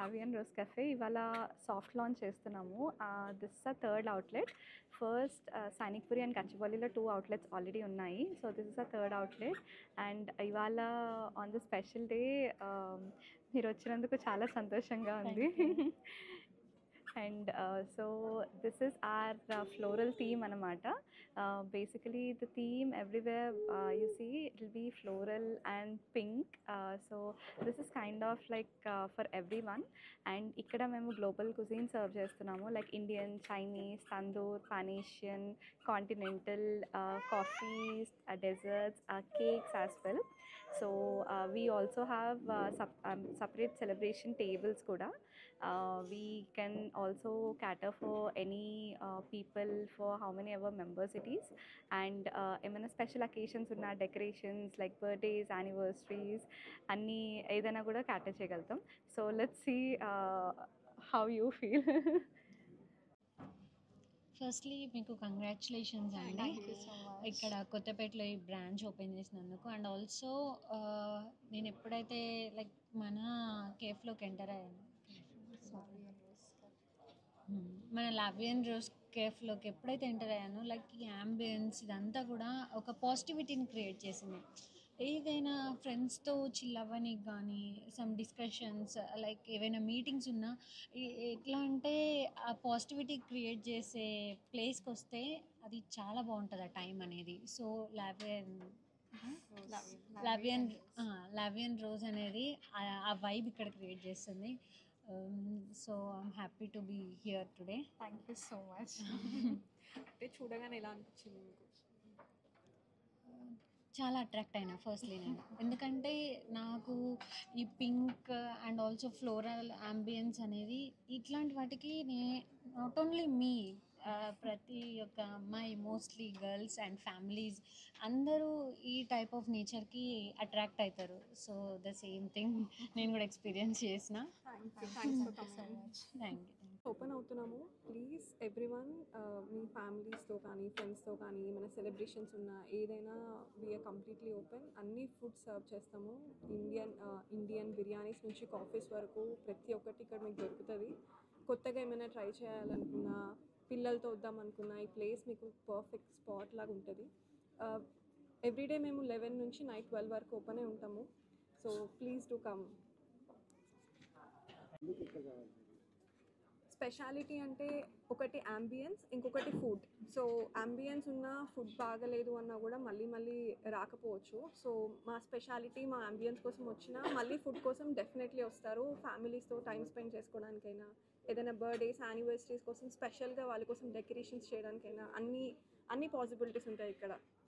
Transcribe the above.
లావియన్ rose cafe ఇవాళ soft launch చేస్తున్నాము. This is a third outlet. First Sainikpuri and గచ్చిబౌలిలో 2 outlets already ఉన్నాయి. So this is a third outlet and ఇవాళ on the special day మీరు వచ్చినందుకు చాలా సంతోషంగా ఉంది. And so this is our floral theme anamata. Basically the theme everywhere you see it will be floral and pink. So this is kind of like for everyone. And ikkada memu global cuisine serve chestunnamo like Indian, Chinese, tandoor, Pan-Asian, continental, coffees, desserts, cakes as well. So we also have separate celebration tables kuda. We can also cater for any people for how many ever members it is, and ఏమైనా special occasions ఉన్న decorations like birthdays anniversaries అన్నీ ఏదైనా కూడా cater చేయగలుగుతాం. So let's see how you feel. Firstly మీకు congratulations అండి, ఇక్కడ కొత్తపేటలో ఈ బ్రాంచ్ ఓపెన్ చేసినందుకు. అండ్ ఆల్సో నేను ఎప్పుడైతే లైక్ మన కేఫ్లోకి ఎంటర్ అయ్యాను, మన లావియన్ రోజ్ కేఫ్లోకి ఎప్పుడైతే ఎంటర్ అయ్యానో లైక్ ఈ యాంబియన్స్ ఇదంతా కూడా ఒక పాజిటివిటీని క్రియేట్ చేసింది. ఏదైనా ఫ్రెండ్స్తో చిల్ అవ్వనికి కానీ సమ్ డిస్కషన్స్ లైక్ ఏవైనా మీటింగ్స్ ఉన్నా ఎట్లా అంటే ఆ పాజిటివిటీ క్రియేట్ చేసే ప్లేస్కి వస్తే అది చాలా బాగుంటుంది ఆ టైం అనేది. సో లావియన్ రోజ్ అనేది ఆ వైబ్ ఇక్కడ క్రియేట్ చేస్తుంది. So I'm happy to be here today. Thank you so much. అంటే చూడగానే ఎలా అనిపించింది మీకు? చాలా అట్రాక్ట్ అయినా ఫస్ట్లీ నేను, ఎందుకంటే నాకు ఈ pink and also floral ambience అనేది ఇట్లాంటి వాటికి నాట్ ఓన్లీ మీ ప్రతి ఒక్క అమ్మాయి మోస్ట్లీ గర్ల్స్ అండ్ ఫ్యామిలీస్ అందరూ ఈ టైప్ ఆఫ్ నేచర్కి అట్రాక్ట్ అవుతారు. సో ద సేమ్ థింగ్ నేను కూడా ఎక్స్పీరియన్స్ చేసిన. Thank you. ఓపెన్ అవుతున్నాము, ప్లీజ్ ఎవ్రీవన్ మీ ఫ్యామిలీస్తో కానీ ఫ్రెండ్స్తో కానీ ఏమైనా సెలబ్రేషన్స్ ఉన్నా ఏదైనా వీఆర్ కంప్లీట్లీ ఓపెన్. అన్ని ఫుడ్ సర్వ్ చేస్తాము. ఇండియన్ బిర్యానీస్ నుంచి కాఫీస్ వరకు ప్రతి ఒక్కటి ఇక్కడ మీకు దొరుకుతుంది. కొత్తగా ఏమైనా ట్రై చేయాలనుకున్నా, పిల్లలతో వద్దామనుకున్నా ఈ ప్లేస్ మీకు పర్ఫెక్ట్ స్పాట్ లాగా ఉంటుంది. ఎవ్రీడే మేము 11 నుంచి నైట్ 12 వరకు ఓపెనే ఉంటాము. So please to come. Speciality అంటే ఒకటి అంబియన్స్, ఇంకొకటి ఫుడ్. సో అంబియన్స్ ఉన్న ఫుడ్ బాగలేదు అన్నా కూడా మళ్ళీ రాకపోవచ్చు. సో మా స్పెషాలిటీ మా అంబియన్స్ కోసం వచ్చినా మళ్ళీ ఫుడ్ కోసం డెఫినెట్లీ వస్తారు. ఫ్యామిలీస్తో టైం స్పెండ్ చేసుకోవడానికైనా, ఏదైనా బర్త్డేస్ యానివర్సరీస్ కోసం స్పెషల్గా వాళ్ళ కోసం డెకరేషన్స్ చేయడానికైనా అన్ని పాసిబిలిటీస్ ఉంటాయి ఇక్కడ.